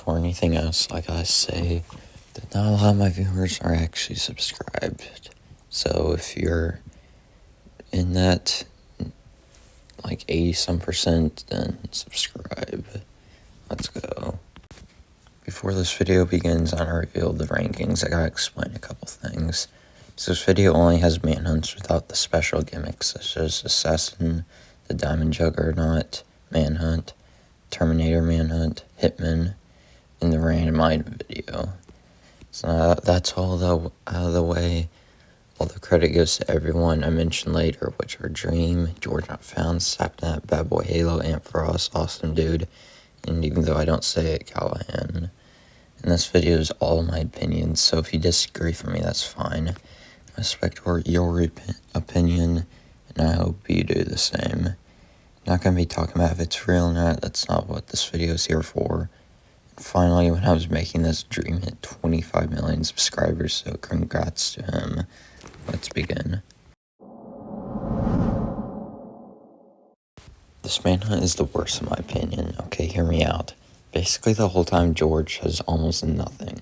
before anything else, I gotta say that not a lot of my viewers are actually subscribed. So if you're in that, like 80-some%, then subscribe. Let's go. Before this video begins on a reveal of the rankings, I gotta explain a couple things. So this video only has Manhunts without the special gimmicks such as Assassin, the Diamond Juggernaut, Manhunt, Terminator Manhunt, Hitman, in the randomized video. So now that's all out of the way. All the credit goes to everyone I mentioned later, which are Dream, George Not Found, Sapnap, Bad Boy Halo, Ant Frost, Awesome Dude, and even though I don't say it, Callahan. And this video is all my opinions, so if you disagree with me, that's fine. I respect your opinion, and I hope you do the same. I'm not going to be talking about if it's real or not, that's not what this video is here for. And finally, when I was making this, Dream hit 25 million subscribers, so congrats to him. Let's begin. This manhunt is the worst in my opinion. Okay, hear me out. Basically, the whole time George has almost nothing.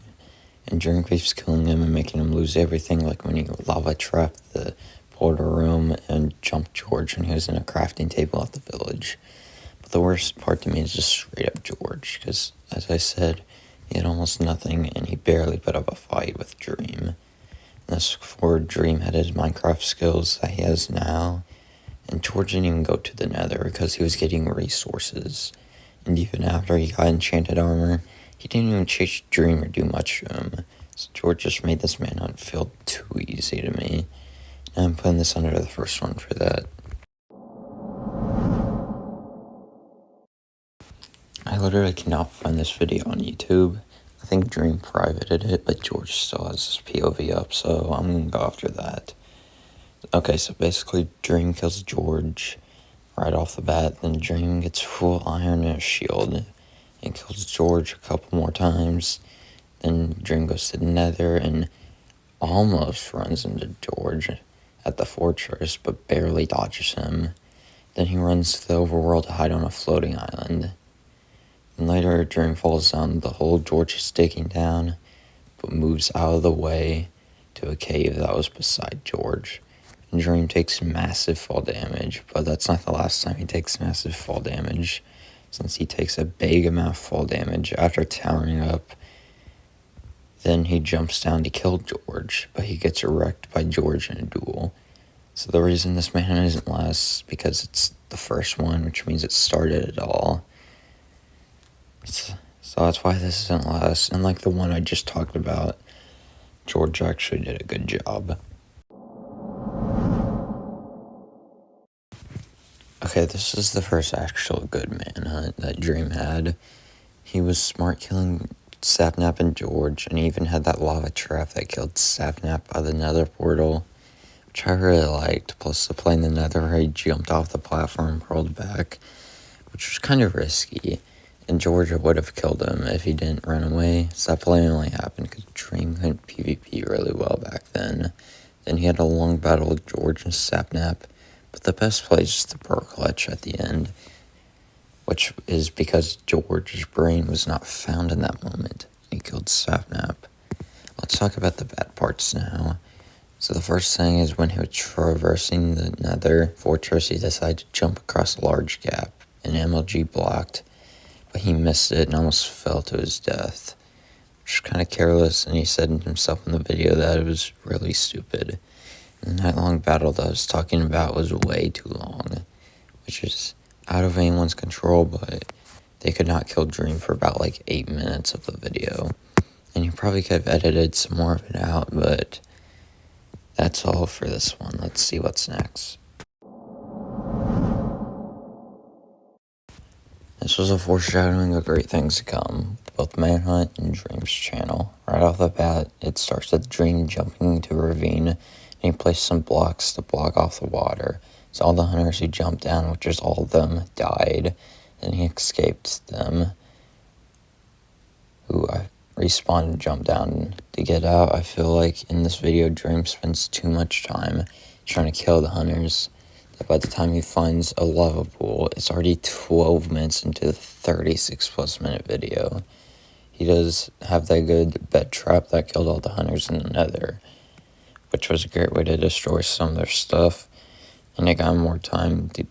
And Dream keeps killing him and making him lose everything, like when he lava trapped the portal room and jumped George when he was in a crafting table at the village. But the worst part to me is just straight up George, because, as I said, he had almost nothing and he barely put up a fight with Dream. And this before Dream had his Minecraft skills that he has now, and George didn't even go to the Nether because he was getting resources. And even after he got enchanted armor, he didn't even chase Dream or do much to him. So George just made this manhunt feel too easy to me. And I'm putting this under the first one for that. I literally cannot find this video on YouTube. I think Dream privated it, but George still has his POV up, so I'm gonna go after that. Okay, so basically Dream kills George right off the bat, then Dream gets full iron and a shield and kills George a couple more times. Then Dream goes to the Nether and almost runs into George at the fortress, but barely dodges him. Then he runs to the overworld to hide on a floating island. And later, Dream falls down the hole George is digging down, but moves out of the way to a cave that was beside George. And Dream takes massive fall damage, but that's not the last time he takes massive fall damage, since he takes a big amount of fall damage after towering up. Then he jumps down to kill George, but he gets wrecked by George in a duel. So the reason this manhunt isn't last is because it's the first one, which means it started it all. So that's why this isn't last. And like the one I just talked about, George actually did a good job. Okay, this is the first actual good manhunt that Dream had. He was smart killing Sapnap and George, and he even had that lava trap that killed Sapnap by the Nether portal, which I really liked. Plus the play in the Nether where he jumped off the platform and rolled back, which was kind of risky. And George would have killed him if he didn't run away. So that play only happened because Dream couldn't PvP really well back then. Then he had a long battle with George and Sapnap. But the best play is just the pearl clutch at the end, which is because George's brain was not found in that moment. He killed Sapnap. Let's talk about the bad parts now. So the first thing is when he was traversing the Nether fortress, he decided to jump across a large gap. An MLG blocked, but he missed it and almost fell to his death, which is kind of careless, and he said himself in the video that it was really stupid. And the night-long battle that I was talking about was way too long, which is out of anyone's control, but they could not kill Dream for about like 8 minutes of the video. And you probably could have edited some more of it out, but that's all for this one. Let's see what's next. This was a foreshadowing of great things to come, both Manhunt and Dream's channel. Right off the bat, it starts with Dream jumping into a ravine, and he placed some blocks to block off the water. So all the hunters who jumped down, which is all of them, died, and he escaped them, who respawned and jumped down to get out. I feel like in this video, Dream spends too much time trying to kill the hunters, that by the time he finds a lava pool, it's already 12 minutes into the 36+ minute video. he does have that good bed trap that killed all the hunters in the nether, which was a great way to destroy some of their stuff, and it got him more time to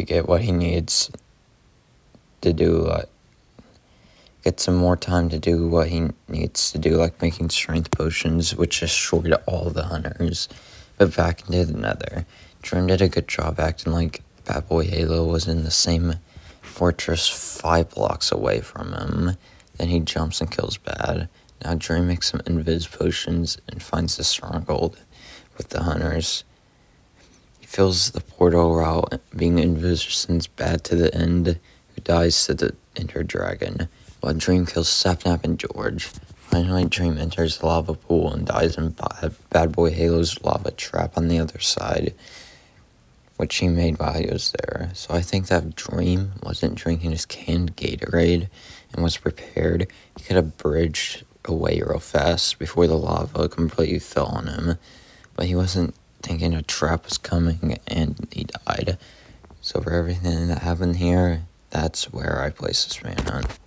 get what he needs to do, get some more time to do what he needs to do, like making strength potions, which destroyed all the hunters. But back into the nether, Dream did a good job acting like Bad Boy Halo was in the same fortress 5 blocks away from him. Then he jumps and kills Bad. Now Dream makes some invis potions and finds the stronghold with the hunters. He fills the portal route, being invis sends Bad to the end, who dies to the Ender Dragon, while Dream kills Sapnap and George. Finally, Dream enters the lava pool and dies in Bad Boy Halo's lava trap on the other side, which he made while he was there. So I think that if Dream wasn't drinking his canned Gatorade and was prepared, he could have bridged away real fast before the lava completely fell on him. But he wasn't thinking a trap was coming, and he died. So for everything that happened here, that's where I place this manhunt.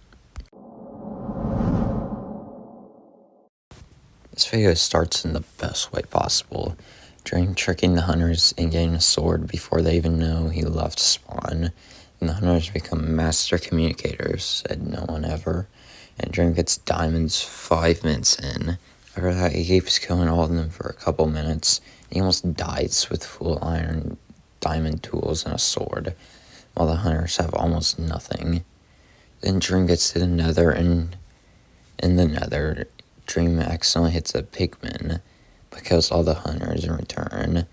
This video starts in the best way possible. Dream tricking the hunters and getting a sword before they even know he left spawn. And the hunters become master communicators, said no one ever. And Dream gets diamonds 5 minutes in. After that, he keeps killing all of them for a couple minutes. And he almost dies with full iron diamond tools and a sword, while the hunters have almost nothing. Then Dream gets to the nether, and in the nether, Dream accidentally hits a pigman, but kills all the hunters in return.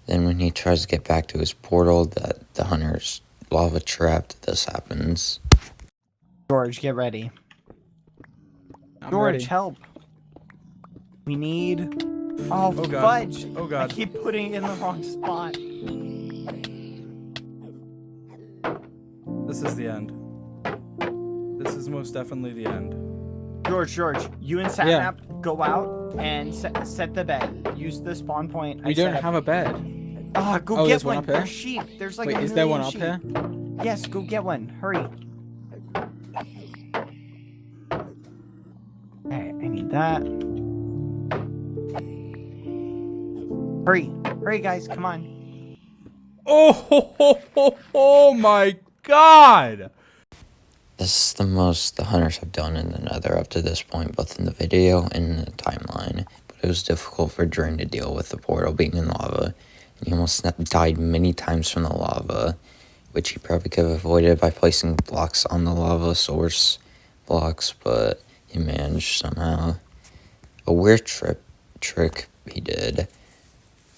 Then when he tries to get back to his portal that the hunters lava trapped, this happens. George, get ready. George, ready. help. We need... Oh, God. fudge. Oh, God. I keep putting it in the wrong spot. This is the end. This is most definitely the end. George, you and Satnap go out and set the bed. Use the spawn point. We don't have a bed. Go get one. One up here? There's sheep. There's like Wait, a is there one million up sheep. here? Yes, go get one. Hurry. Okay, I need that. Hurry, guys, come on. Oh my God! This is the most the hunters have done in the nether up to this point, both in the video and in the timeline. But it was difficult for Dream to deal with the portal being in lava, and he almost died many times from the lava, which he probably could have avoided by placing blocks on the lava source blocks, but he managed somehow. A weird trick he did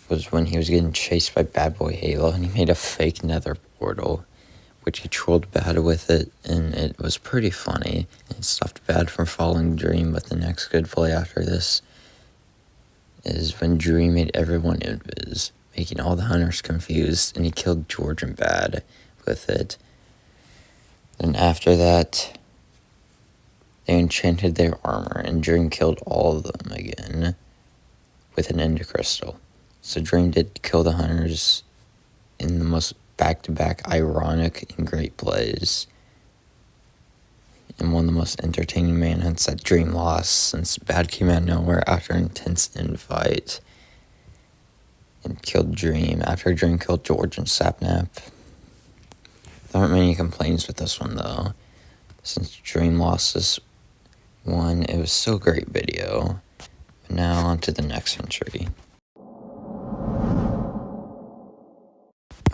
was when he was getting chased by Bad Boy Halo, and he made a fake nether portal, which he trolled Bad with it, and it was pretty funny. It stopped Bad from following Dream, but the next good play after this is when Dream made everyone invis, making all the hunters confused, and he killed George and Bad with it. Then after that, they enchanted their armor, and Dream killed all of them again with an ender crystal. So Dream did kill the hunters in the most back-to-back ironic and great plays, and one of the most entertaining manhunts that Dream lost, since Bad came out of nowhere after an intense infight and killed Dream after Dream killed George and Sapnap. There aren't many complaints with this one though, since Dream lost this one. It was still a great video. But now on to the next entry.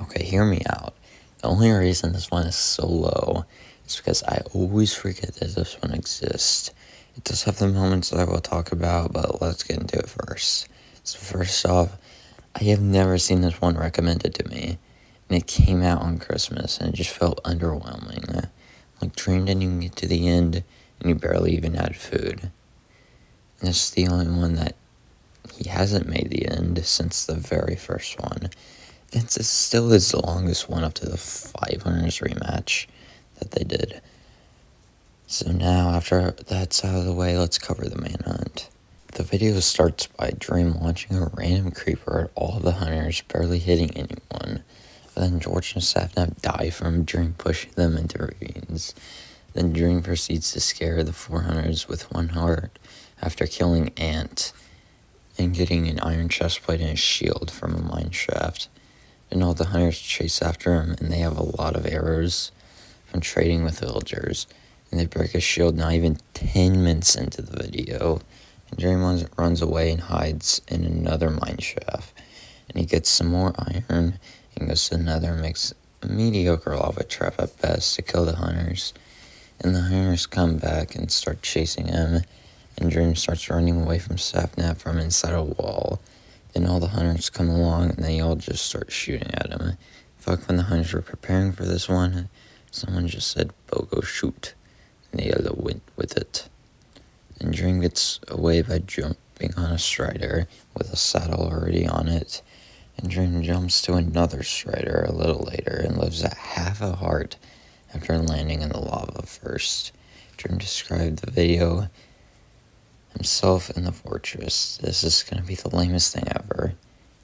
Okay, hear me out. The only reason this one is so low is because I always forget that this one exists. It does have the moments that I will talk about, but let's get into it first. So first off, I have never seen this one recommended to me, and it came out on Christmas, and it just felt underwhelming. Like, Dream didn't even get to the end, and he barely even had food. And this is the only one that he hasn't made the end since the very first one. It's still his longest one up to the Hunters Rematch that they did. So now, after that's out of the way, let's cover the manhunt. The video starts by Dream launching a random creeper at all the hunters, barely hitting anyone. But then George and Sapnap die from Dream pushing them into ravines. Then Dream proceeds to scare the 4 hunters with one heart after killing Ant and getting an iron chestplate and a shield from a mine shaft. And all the hunters chase after him, and they have a lot of arrows from trading with villagers. And they break his shield not even 10 minutes into the video. And Dream runs away and hides in another mine shaft. And he gets some more iron and goes to another and makes a mediocre lava trap at best to kill the hunters. And the hunters come back and start chasing him. And Dream starts running away from Sapnap from inside a wall. Then all the hunters come along and they all just start shooting at him. When the hunters were preparing for this one, someone just said, "Bogo, shoot." And they all went with it. And Dream gets away by jumping on a strider with a saddle already on it. And Dream jumps to another strider a little later and lives at half a heart after landing in the lava first. Dream described the video himself in the fortress. This is going to be the lamest thing ever.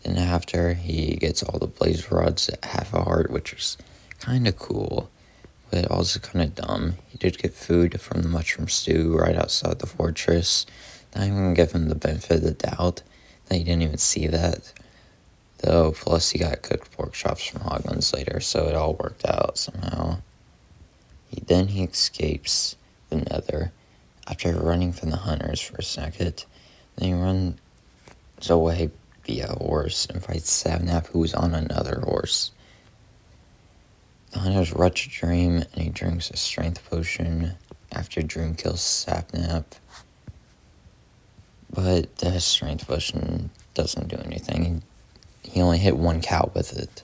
Then after, he gets all the blaze rods at half a heart, which is kind of cool, but also kind of dumb. He did get food from the mushroom stew right outside the fortress. Not even going to give him the benefit of the doubt that he didn't even see that. Though, plus he got cooked pork chops from Hoglins later, so it all worked out somehow. Then he escapes the nether after running from the hunters for a second. Then he runs away via a horse and fights Sapnap, who was on another horse. The hunters rush Dream and he drinks a strength potion after Dream kills Sapnap. But the strength potion doesn't do anything. He only hit one cow with it.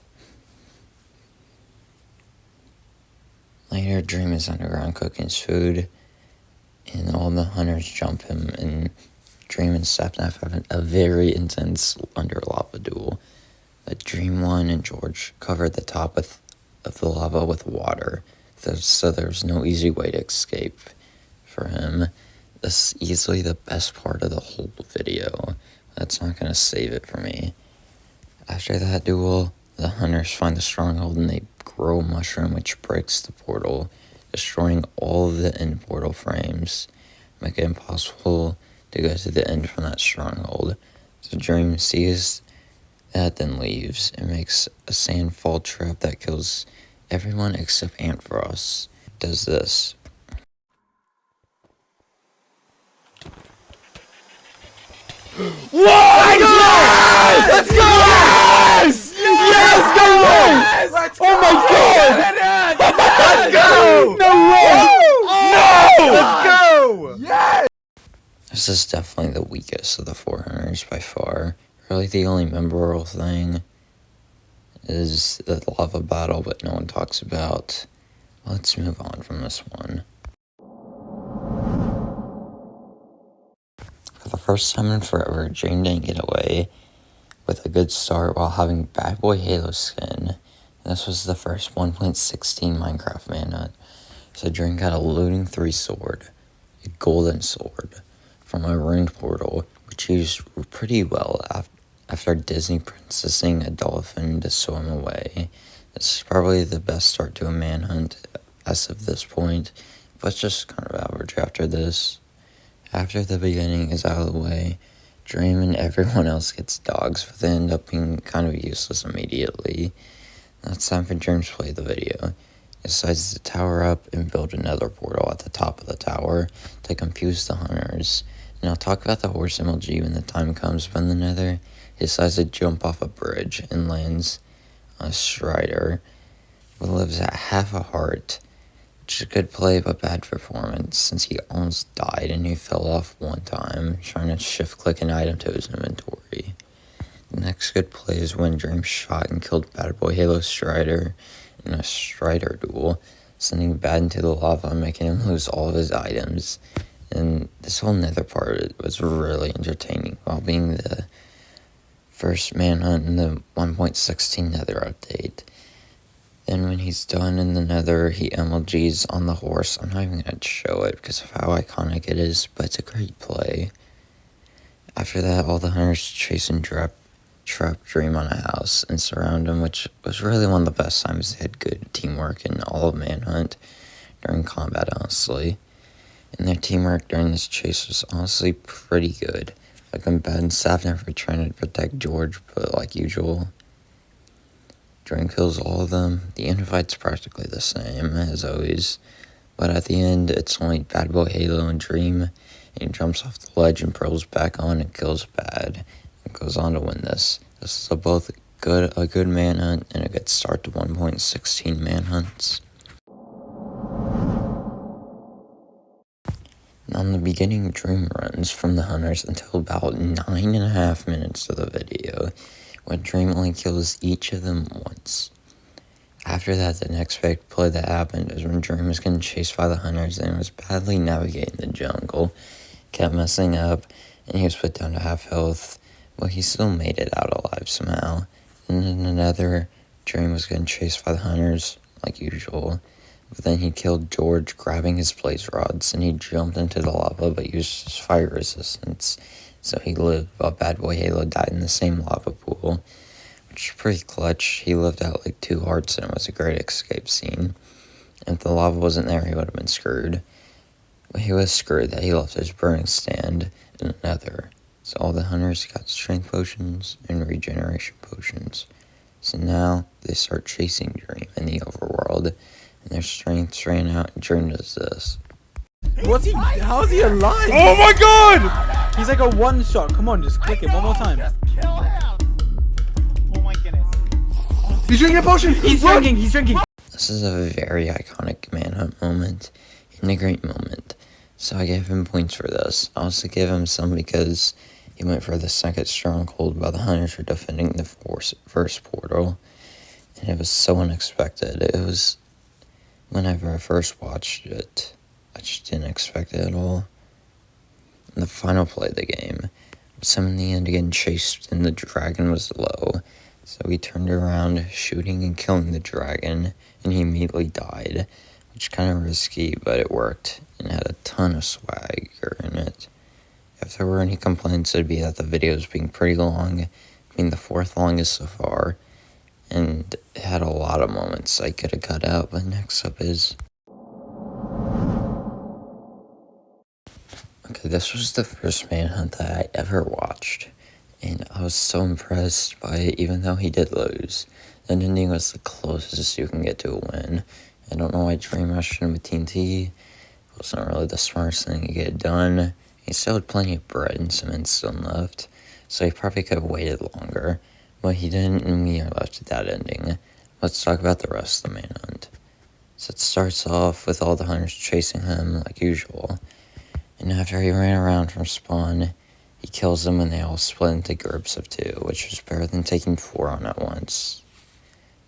Later, Dream is underground cooking his food, and all the hunters jump him, and Dream and Sapnap have a very intense under lava duel. But Dream 1 and George covered the top of the lava with water, so there's no easy way to escape for him. This is easily the best part of the whole video. That's not going to save it for me. After that duel, the hunters find the stronghold and they grow a mushroom which breaks the portal, destroying all of the end portal frames, make it impossible to go to the end from that stronghold. So Dream sees that, then leaves, and makes a sandfall trap that kills everyone except Antfrost. Does this. Whoa! Let's go! Yes! Yes! Go away! Let's go! Oh my god! Let's go! No way! No! Let's go! Yes! This is definitely the weakest of the 4 hunters by far. Really the only memorable thing is the lava battle, but no one talks about. Let's move on from this one. For the first time in forever, Dream didn't get away with a good start while having Bad Boy Halo skin. This was the first 1.16 Minecraft Manhunt. So Dream got a looting 3 sword, a golden sword, from a ruined portal, which he used pretty well after Disney princessing a dolphin to swim away. This is probably the best start to a manhunt as of this point, but just kind of average after this. After the beginning is out of the way, Dream and everyone else gets dogs, but they end up being kind of useless immediately. Now it's time for Dream to play the video. He decides to tower up and build another portal at the top of the tower to confuse the hunters. And I'll talk about the horse MLG when the time comes, but in the nether, he decides to jump off a bridge and lands on a strider, who lives at half a heart, which is a good play but bad performance since he almost died and he fell off one time trying to shift click an item to his inventory. The next good play is when Dream shot and killed Bad Boy Halo Strider in a Strider duel, sending Bad into the lava and making him lose all of his items. And this whole nether part was really entertaining while being the first manhunt in the 1.16 nether update. Then when he's done in the nether, he MLGs on the horse. I'm not even going to show it because of how iconic it is, but it's a great play. After that, all the hunters chase and trap Dream on a house and surround him, which was really one of the best times they had good teamwork in all of Manhunt. during combat, honestly. And their teamwork during this chase was honestly pretty good. Like when Ben and Sapnap were trying to protect George, but like usual, Dream kills all of them. The end fight's practically the same as always, but at the end, it's only Bad Boy Halo and Dream, and he jumps off the ledge and pearls back on and kills Bad, and goes on to win this. This is both a good manhunt and a good start to 1.16 manhunts. On the beginning, Dream runs from the Hunters until about 9.5 minutes of the video, when Dream only kills each of them once. After that, the next big play that happened is when Dream was getting chased by the Hunters and was badly navigating the jungle, kept messing up, and he was put down to half health, but he still made it out alive somehow. And in another, Dream was getting chased by the Hunters, like usual. But then he killed George, grabbing his blaze rods, and he jumped into the lava but used his fire resistance. So he lived, while Bad Boy Halo died in the same lava pool, which is pretty clutch. He lived out like 2 hearts, and it was a great escape scene. And if the lava wasn't there, he would have been screwed. But he was screwed that he left his burning stand in another. So all the Hunters got strength potions and regeneration potions. So now they start chasing Dream in the overworld, and their strengths ran out, and Dream does this. What's he? How is he alive? Oh my god! He's like a one shot. Come on, just click it one more time. Just kill him! Oh my goodness. He's drinking a potion! He's drinking. He's drinking. This is a very iconic manhunt moment and a great moment. So I gave him points for this. I also gave him some because he went for the second stronghold while the Hunters were defending the first portal. And it was so unexpected. It was, whenever I first watched it, I just didn't expect it at all. And the final play of the game was him in the end getting chased and the dragon was low. So he turned around, shooting and killing the dragon, and he immediately died, which is kind of risky, but it worked, and had a ton of swagger in it. If there were any complaints, it'd be that the video was being pretty long, being the 4th longest so far, and it had a lot of moments I could have cut out, but next up is... Okay, this was the first manhunt that I ever watched, and I was so impressed by it, even though he did lose. The ending was the closest you can get to a win. I don't know why Dream rushed him with TNT. It wasn't really the smartest thing to get done. He still had plenty of bread and some insulin left, so he probably could have waited longer. But he didn't, and we are left at that ending. Let's talk about the rest of the manhunt. So it starts off with all the Hunters chasing him, like usual. And after he ran around from spawn, he kills them and they all split into groups of 2, which is better than taking 4 on at once.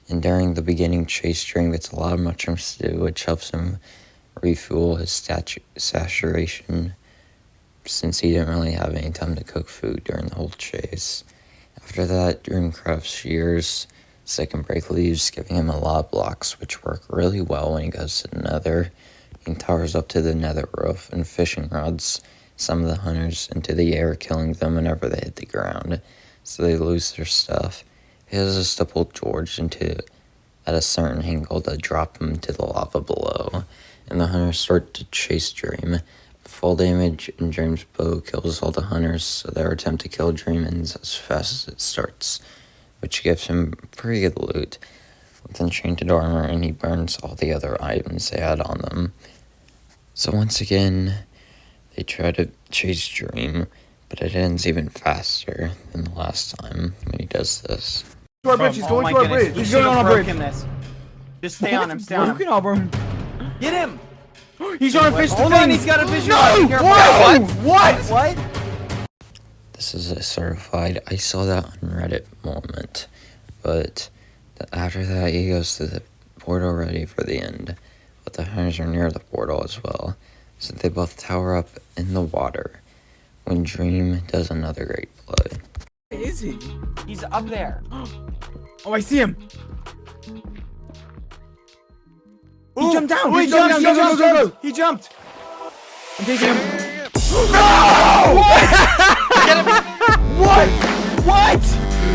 And during the beginning chase, Dream gets a lot of mushrooms to do, which helps him refuel his saturation, since he didn't really have any time to cook food during the whole chase. After that, Dream crafts shears, so he can break leaves, giving him a lot of blocks, which work really well when he goes to the nether. He towers up to the nether roof and fishing rods some of the Hunters into the air, killing them whenever they hit the ground, so they lose their stuff. He has us to pull George into at a certain angle to drop him to the lava below, and the Hunters start to chase Dream. Full damage, and Dream's bow kills all the Hunters, so their attempt to kill Dream ends as fast as it starts, which gives him pretty good loot with enchanted armor, and he burns all the other items they had on them. So once again, they try to chase Dream, but it ends even faster than the last time when he does this. To our bridge, he's going to our bridge. He's going on our bridge. This. Just stay on him, stay on him. Get him! He's trying to fish the Hold thing. on, he's got a vision. No! What? This is a certified I saw that on Reddit moment, but after that he goes to the portal ready for the end, but the Hunters are near the portal as well, so they both tower up in the water when Dream does another great play. Where is he? He's up there. Oh, I see him. He He jumped down. He jumped. Go. He jumped. I'm chasing him. What? What?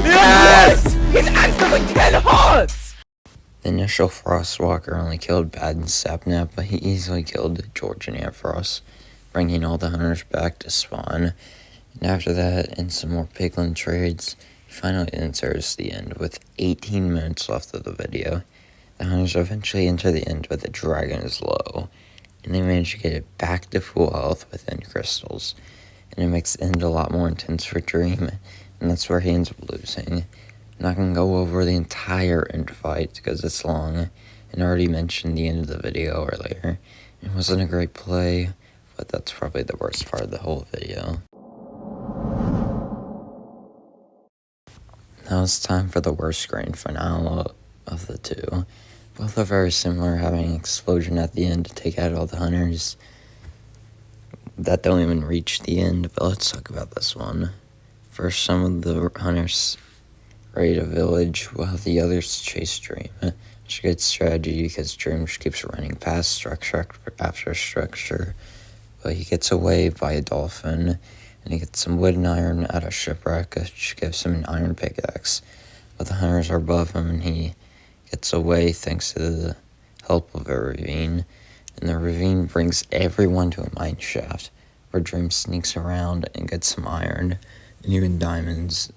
Yes! His axe does like 10 hearts! The initial Frostwalker only killed Bad and Sapnap, but he easily killed George and Ampharos, bringing all the hunters back to spawn. And after that, and some more piglin trades, he finally enters the end with 18 minutes left of the video. The hunters eventually enter the end, but the dragon is low, and they manage to get it back to full health within crystals. And it makes the end a lot more intense for Dream, and that's where he ends up losing. I'm not going to go over the entire end fight because it's long, and I already mentioned the end of the video earlier. It wasn't a great play, but that's probably the worst part of the whole video. Now it's time for the worst grand finale of the two. Both are very similar, having an explosion at the end to take out all the hunters that don't even reach the end, but let's talk about this one. First, some of the hunters raid a village while the others chase Dream. It's a good strategy because Dream just keeps running past structure after structure, but he gets away by a dolphin, and he gets some wood and iron out of shipwreck, which gives him an iron pickaxe. But the hunters are above him, and he gets away thanks to the help of a ravine. And the ravine brings everyone to a mine shaft, where Dream sneaks around and gets some iron, and even diamonds.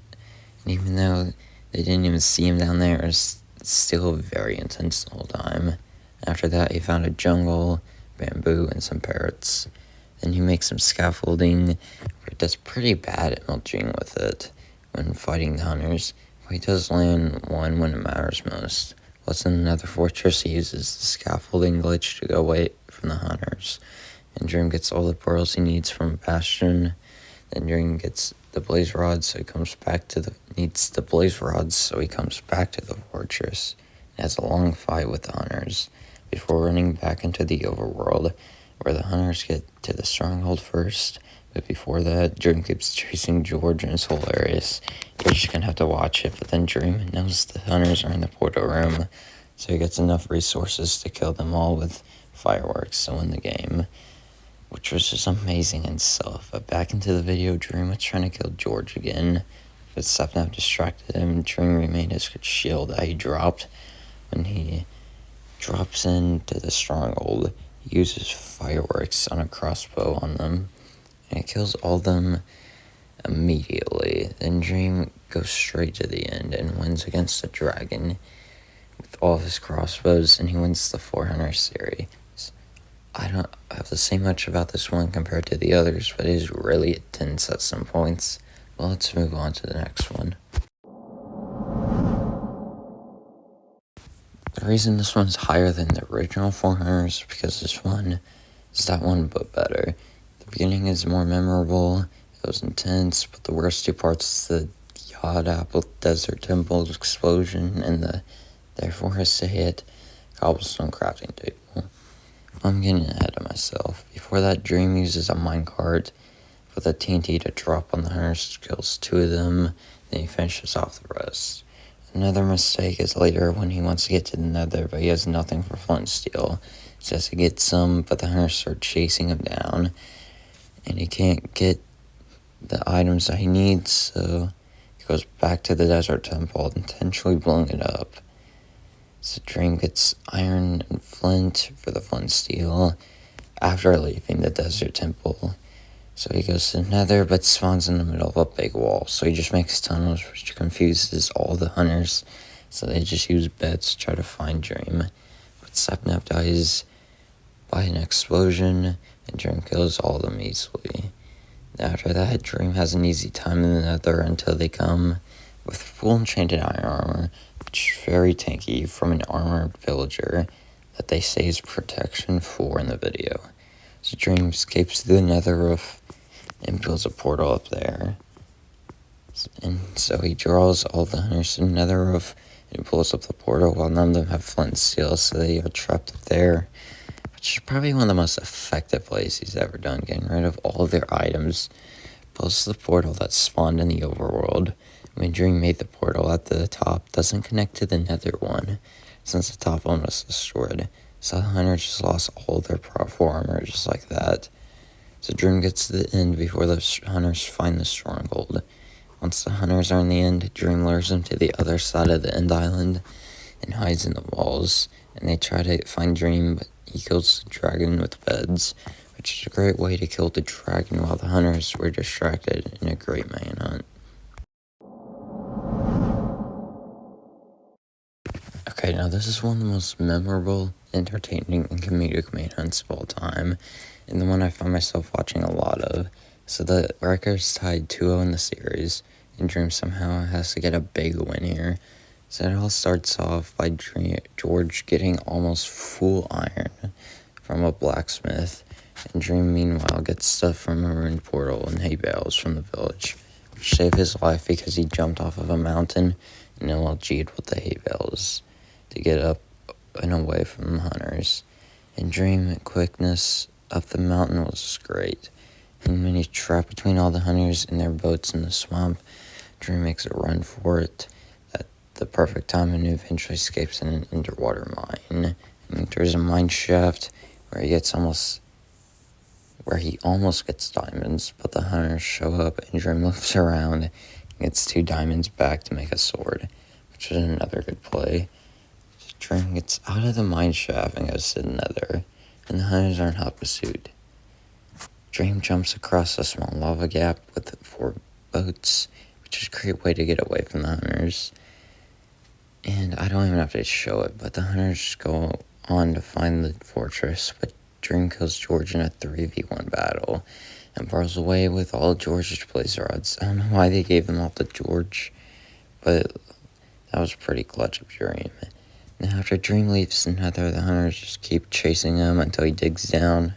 And even though they didn't even see him down there, it's still very intense the whole time. After that, he found a jungle, bamboo, and some parrots. Then he makes some scaffolding, where he does pretty bad at mulching with it when fighting the hunters, but he does land one when it matters most. Once in another fortress, he uses the scaffolding glitch to go away from the hunters. And Dream gets all the pearls he needs from a bastion. Then Dream gets the blaze rods, so he comes back to the fortress. And has a long fight with the hunters before running back into the overworld, where the hunters get to the stronghold first. But before that, Dream keeps chasing George, and it's hilarious. You're just gonna have to watch it, but then Dream knows the hunters are in the portal room, so he gets enough resources to kill them all with fireworks to win the game, which was just amazing in itself. But back into the video, Dream was trying to kill George again, but Sapnap distracted him. Dream remained his shield that he dropped. When he drops into the stronghold, he uses fireworks on a crossbow on them, and it kills all of them immediately. Then Dream goes straight to the end and wins against the dragon with all of his crossbows, and he wins the 400 series. I don't have to say much about this one compared to the others, but it is really intense at some points. Well, let's move on to the next one. The reason this one's higher than the original 400 is because this one is that one but better. The beginning is more memorable, it was intense, but the worst two parts, the Yod Apple Desert Temple explosion and the therefore has to hit cobblestone crafting table. I'm getting ahead of myself. Before that, Dream uses a minecart with a TNT to drop on the hunters, kills 2 of them, then he finishes off the rest. Another mistake is later when he wants to get to the nether, but he has nothing for flint and steel. He says to get some, but the hunters start chasing him down, and he can't get the items that he needs, so he goes back to the desert temple, intentionally blowing it up. So Dream gets iron and flint for the flint and steel after leaving the desert temple. So he goes to the nether, but spawns in the middle of a big wall. So he just makes tunnels, which confuses all the hunters. So they just use beds to try to find Dream. But Sapnap dies by an explosion, and Dream kills all of them easily. After that, Dream has an easy time in the nether until they come with full enchanted iron armor, which is very tanky from an armored villager that they say is protection 4 in the video. So Dream escapes through the nether roof and builds a portal up there. And so he draws all the hunters to the nether roof and pulls up the portal while none of them have flint and steel, so they are trapped up there. Which is probably one of the most effective plays he's ever done, getting rid of all of their items. Plus the portal that spawned in the overworld. When Dream made the portal at the top, doesn't connect to the nether one, since the top one was destroyed. So the hunters just lost all their Pro 4 armor just like that. So Dream gets to the end before the hunters find the stronghold. Once the hunters are in the end, Dream lures them to the other side of the end island, and hides in the walls, and they try to find Dream, but he kills the dragon with beds, which is a great way to kill the dragon while the hunters were distracted in a great manhunt. Okay, now this is one of the most memorable, entertaining, and comedic manhunts of all time, and the one I find myself watching a lot of. So the record's tied 2-0 in the series, and Dream somehow has to get a big win here. So it all starts off by George getting almost full iron from a blacksmith, and Dream meanwhile gets stuff from a ruined portal and hay bales from the village, which saved his life because he jumped off of a mountain and LLG'd with the hay bales to get up and away from the hunters. And Dream quickness up the mountain was great. And when he's trapped between all the hunters and their boats in the swamp, Dream makes a run for it at the perfect time and eventually escapes in an underwater mine. And there's a mine shaft where he almost gets diamonds, but the hunters show up and Dream looks around and gets 2 diamonds back to make a sword, which is another good play. Dream gets out of the mine shaft and goes to the nether, and the hunters are in hot pursuit. Dream jumps across a small lava gap with 4 boats, which is a great way to get away from the hunters. And I don't even have to show it, but the hunters go on to find the fortress, but Dream kills George in a 3v1 battle and borrows away with all George's blaze rods. I don't know why they gave them all to George, but that was pretty clutch of Dream. Now after Dream leaves the nether, the hunters just keep chasing him until he digs down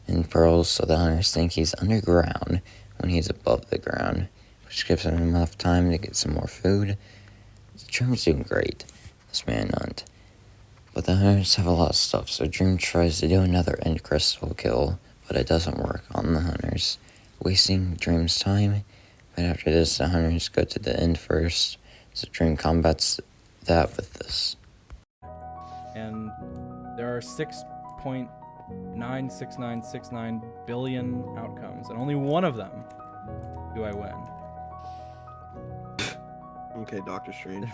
and pearls, so the hunters think he's underground when he's above the ground, which gives him enough time to get some more food. Dream's doing great, this manhunt. But the hunters have a lot of stuff, so Dream tries to do another end crystal kill, but it doesn't work on the hunters, wasting Dream's time. But after this, the hunters go to the end first, so Dream combats that with this. And there are 6.96969 billion outcomes, and only one of them do I win. Okay, Doctor Strange.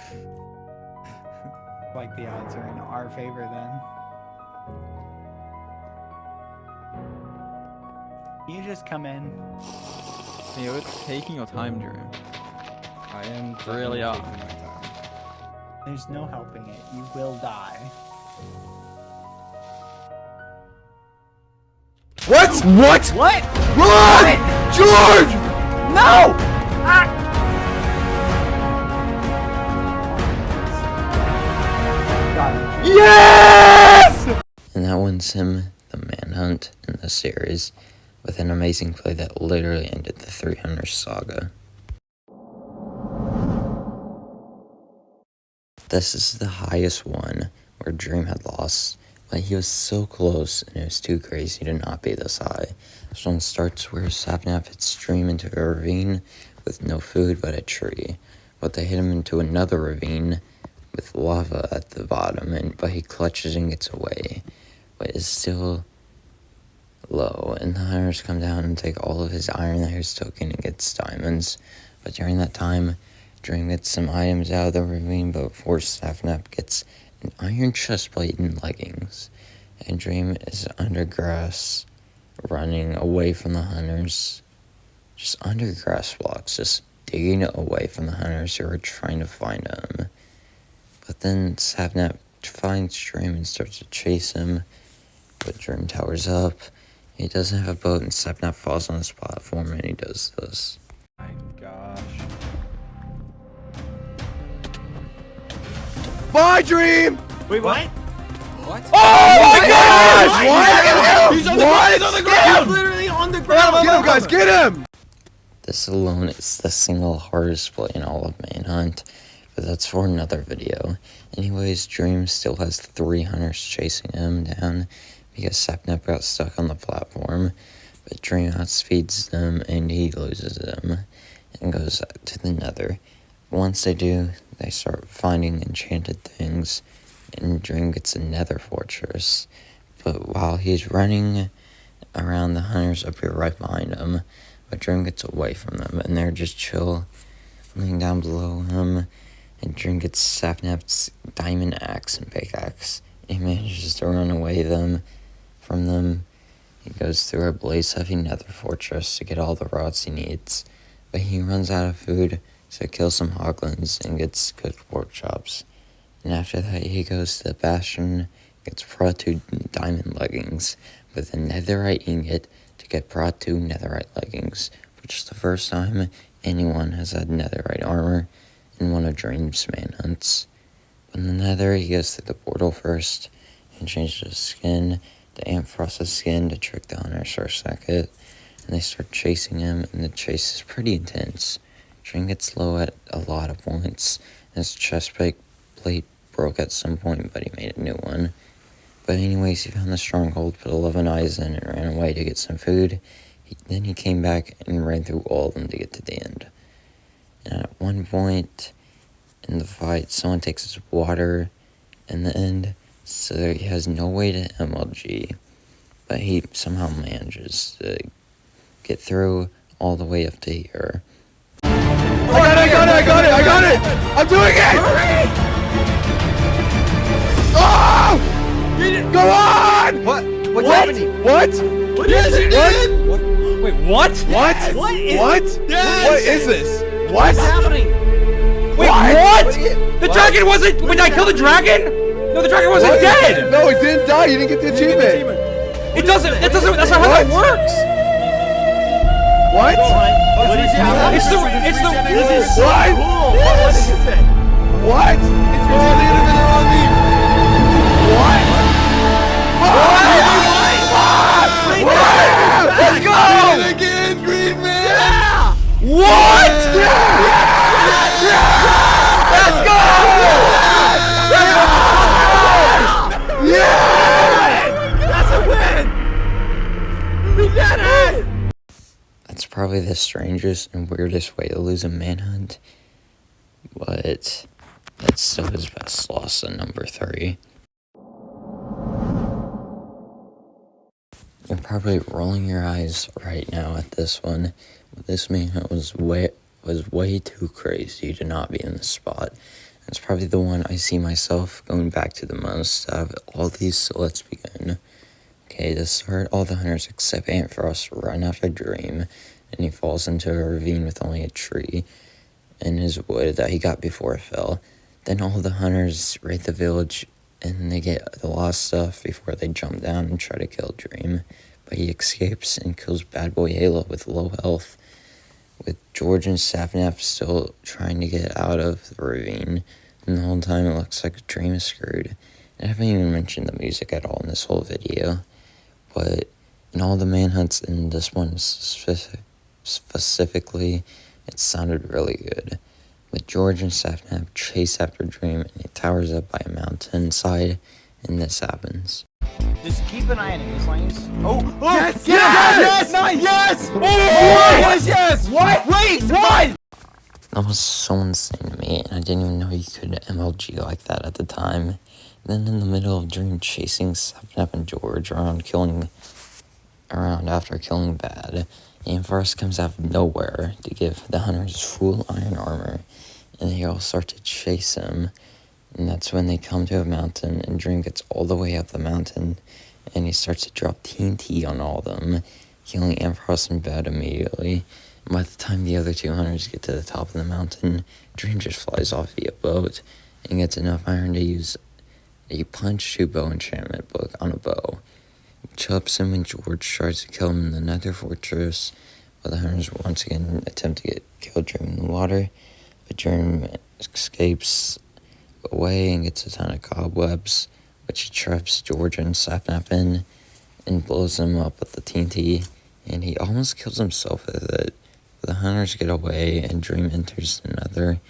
Like the odds are in our favor then. You just come in. You're taking your time, Drew. I am Really taking are. my time. There's no helping it. You will die. What? What? What? Run! George! No! Yes! And that wins him the manhunt in the series, with an amazing play that literally ended the 300 saga. This is the highest one where Dream had lost, but he was so close and it was too crazy to not be this high. This one starts where Sapnap hits Dream into a ravine with no food but a tree, but they hit him into another ravine with lava at the bottom, but he clutches and gets away, but is still low, and the hunters come down and take all of his iron that he was taking and gets diamonds. But during that time, Dream gets some items out of the ravine, but before Sapnap gets an iron chestplate and leggings, and Dream is under grass, running away from the hunters, just under grass blocks, just digging away from the hunters who are trying to find him. But then Sapnap finds Dream and starts to chase him, but Dream towers up. He doesn't have a boat, and Sapnap falls on his platform, and he does this. My gosh. Bye, Dream! Wait, what? What? Oh my gosh! What? He's on the ground! He's on the ground! He's literally on the ground! Get him, guys! Get him! This alone is the single hardest play in all of Manhunt, but that's for another video. Anyways, Dream still has 3 hunters chasing him down because Sapnap got stuck on the platform, but Dream outspeeds them and he loses them and goes to the nether. Once they do, they start finding enchanted things, and Dream gets a nether fortress. But while he's running around, the hunters appear right behind him, but Dream gets away from them, and they're just chilling down below him, and Dream gets Sapnap's diamond axe and pickaxe. He manages to run away from them. He goes through a blaze-heavy nether fortress to get all the rods he needs, but he runs out of food, so kills some hoglins and gets cooked pork chops. And after that, he goes to the bastion, gets brought 2 diamond leggings with a netherite ingot to get brought 2 netherite leggings, which is the first time anyone has had netherite armor in one of Dream's manhunts. In the nether, he goes through the portal first and changes his skin to Amphrosa's skin to trick the hunters for a second, and they start chasing him, and the chase is pretty intense. Dream gets low at a lot of points, and his chest plate broke at some point, but he made a new one. But anyways, he found the stronghold, put 11 eyes in, and ran away to get some food. Then he came back and ran through all of them to get to the end. And at one point in the fight, someone takes his water in the end, so he has no way to MLG, but he somehow manages to get through all the way up to here. I got it! I'm doing it! Oh! Go on! What's happening? What? What is it? What? Wait, what? What? What is- What? Yes! What is this? What? What's happening? Wait, what? The dragon wasn't. Wait, did I kill the dragon? No, the dragon wasn't What? dead. No, it didn't die. You didn't get the achievement. It doesn't. That doesn't. That's not how that works. What? What is happening? It's the. This is so What? cool. What is it? What? It's on me. What? Let's go. Did it again, Green Man! What? Let's go. That's a win! We did it! That's probably the strangest and weirdest way to lose a manhunt, but it's still his best loss at number 3. You're probably rolling your eyes right now at this one, but this manhunt was way too crazy to not be in the spot. It's probably the one I see myself going back to the most out of all these, so let's begin. Okay, to start, all the hunters except Antfrost run after Dream, and he falls into a ravine with only a tree in his wood that he got before it fell. Then all the hunters raid the village, and they get the lost stuff before they jump down and try to kill Dream. But he escapes and kills Bad Boy Halo with low health, with George and Sapnap still trying to get out of the ravine. And the whole time it looks like Dream is screwed. I haven't even mentioned the music at all in this whole video, but in all the manhunts in this one specifically, it sounded really good. With George and Sapnap chase after Dream, and he towers up by a mountainside, and this happens. Just keep an eye on it. As long as. Oh! Yes! Yes! Nice! Yes! Oh! Yes! What? Wait! What? That was so insane to me, and I didn't even know you could MLG like that at the time. Then in the middle of Dream chasing Sapnap and George around after killing Bad, Amphrost comes out of nowhere to give the hunters full iron armor, and they all start to chase him. And that's when they come to a mountain, and Dream gets all the way up the mountain, and he starts to drop TNT on all of them, killing Amphrost and Bad immediately. And by the time the other 2 hunters get to the top of the mountain, Dream just flies off via boat, and gets enough iron to use a punch to bow enchantment book on a bow. Chops him when George tries to kill him in the nether fortress, while the hunters once again attempt to kill Dream in the water, but Dream escapes away and gets a ton of cobwebs, which he traps George and Sapnap in, and blows them up with the TNT, and he almost kills himself with it. But the hunters get away, and Dream enters the nether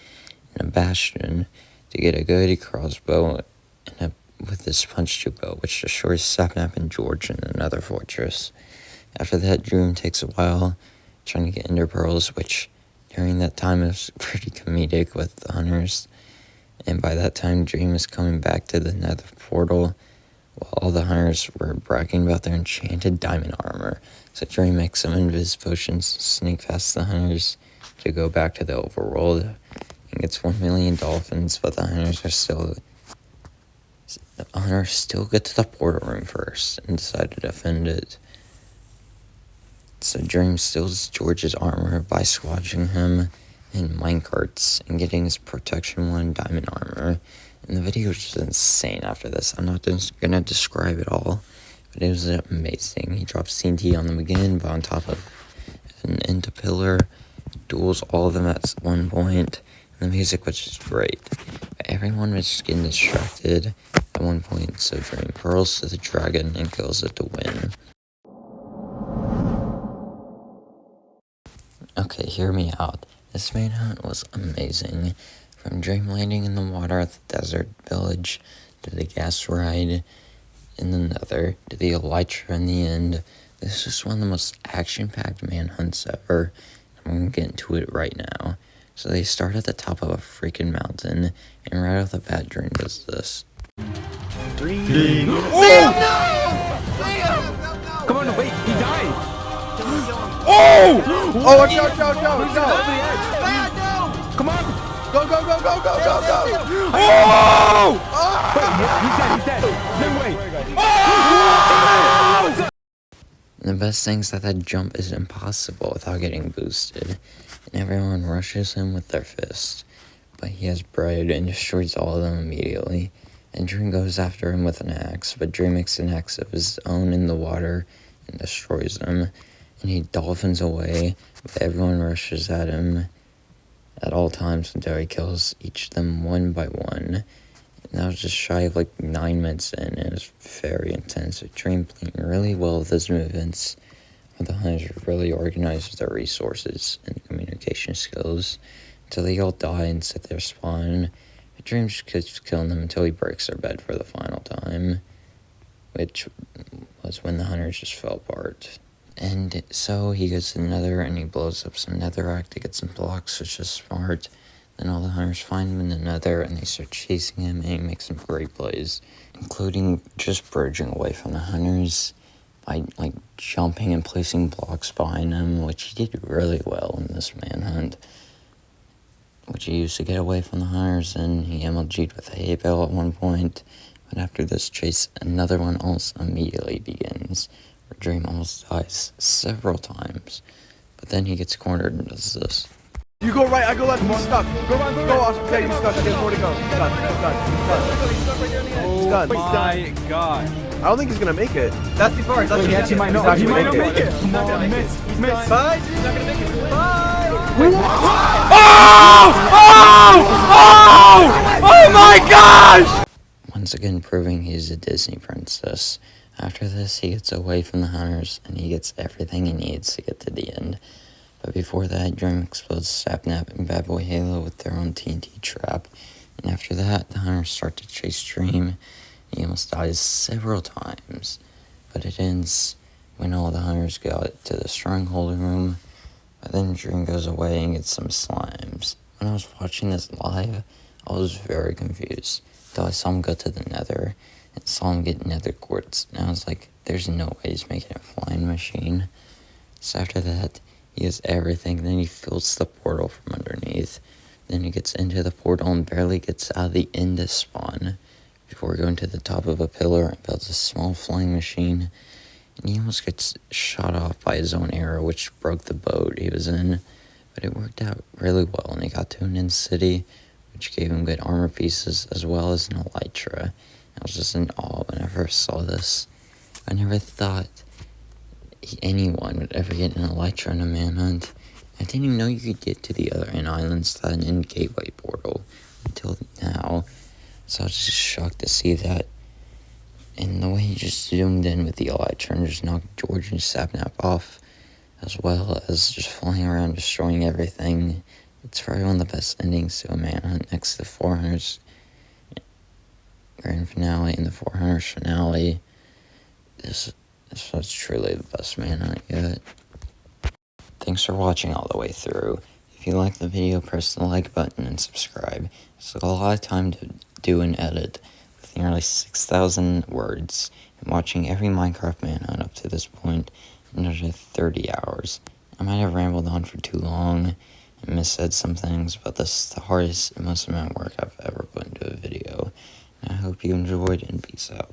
in a bastion to get a good crossbow with this punch to bow, which destroys Sapnap and George in another fortress. After that, Dream takes a while trying to get ender pearls, which during that time is pretty comedic with the hunters. And by that time, Dream is coming back to the nether portal, while all the hunters were bragging about their enchanted diamond armor. So Dream makes some invis potions to sneak past the hunters to go back to the overworld and gets 1 million dolphins, but the Hunters still get to the portal room first and decide to defend it. So Dream steals George's armor by squashing him in minecarts and getting his Protection 1 diamond armor. And the video is just insane after this. I'm not just gonna describe it all, but it was amazing. He drops TNT on them again, but on top of an into pillar, duels all of them at one point, and the music was just great. But everyone was just getting distracted at one point, so Dream hurls to the dragon and kills it to win. Okay, hear me out. This manhunt was amazing. From Dream landing in the water at the desert village, to the gas ride in the nether, to the elytra in the end. This is one of the most action-packed manhunts ever. I'm gonna get into it right now. So they start at the top of a freaking mountain, and right off the bat, Dream does this. Green. Come on, wait, he died! Oh! Oh, watch out, watch out, watch out! Come on! Go, go, go, go, go, go, go! Oh! He's dead, no way! And the best thing is that jump is impossible without getting boosted, and everyone rushes him with their fists. But he has bread and destroys all of them immediately, and Dream goes after him with an axe, but Dream makes an axe of his own in the water and destroys them, and he dolphins away, but everyone rushes at him at all times until he kills each of them one by one. And that was just shy of like 9 minutes in, and it was very intense. Dream playing really well with his movements, but the Hunters really organized with their resources and communication skills until they all die and sit there spawn. Dream just keeps killing them until he breaks their bed for the final time, which was when the Hunters just fell apart. And so he goes to the nether and he blows up some netherrack to get some blocks, which is smart. Then all the Hunters find him in the nether and they start chasing him, and he makes some great plays, including just bridging away from the Hunters by like jumping and placing blocks behind him, which he did really well in this manhunt, which he used to get away from the Hunters, and he MLG'd with a hay bale at one point. But after this chase, another one almost immediately begins, where Dream almost dies several times, but then he gets cornered and does this. You go right, I go left, he's stuck. Go on, go, Oscar. Okay, he's stuck, he has more to go. He's done, he's done. Oh my god. I don't think he's gonna make it. That's too far. He's He actually might not make it. Come on, miss. Bye! He's not gonna make it. Bye! Oh my gosh! Once again proving he's a Disney princess. After this, he gets away from the Hunters, and he gets everything he needs to get to the end. But before that, Dream explodes Sapnap and Bad Boy Halo with their own TNT trap. And after that, the Hunters start to chase Dream. He almost dies several times. But it ends when all the Hunters go to the stronghold room. But then Dream goes away and gets some slimes. When I was watching this live, I was very confused. Until I saw him go to the nether and saw him get nether quartz. And I was like, there's no way he's making a flying machine. So after that, he has everything. Then he fills the portal from underneath. Then he gets into the portal and barely gets out of the end to spawn before going to the top of a pillar and builds a small flying machine. And he almost gets shot off by his own arrow, which broke the boat he was in. But it worked out really well, and he got to an end city, which gave him good armor pieces as well as an elytra. I was just in awe when I first saw this. I never thought anyone would ever get an elytra in a manhunt. I didn't even know you could get to the other end islands without an end gateway portal until now. So I was just shocked to see that. And the way he just zoomed in with the elytra and just knocked George and Sapnap off, as well as just flying around destroying everything. It's probably one of the best endings to a manhunt next to the 400's grand finale and the 400's finale. This was truly the best manhunt yet. Thanks for watching all the way through. If you liked the video, press the like button and subscribe. It took a lot of time to do and edit, with nearly 6,000 words, and watching every Minecraft manhunt up to this point in under 30 hours. I might have rambled on for too long, I missaid some things, but this is the hardest and most amount of work I've ever put into a video. And I hope you enjoyed, and peace out.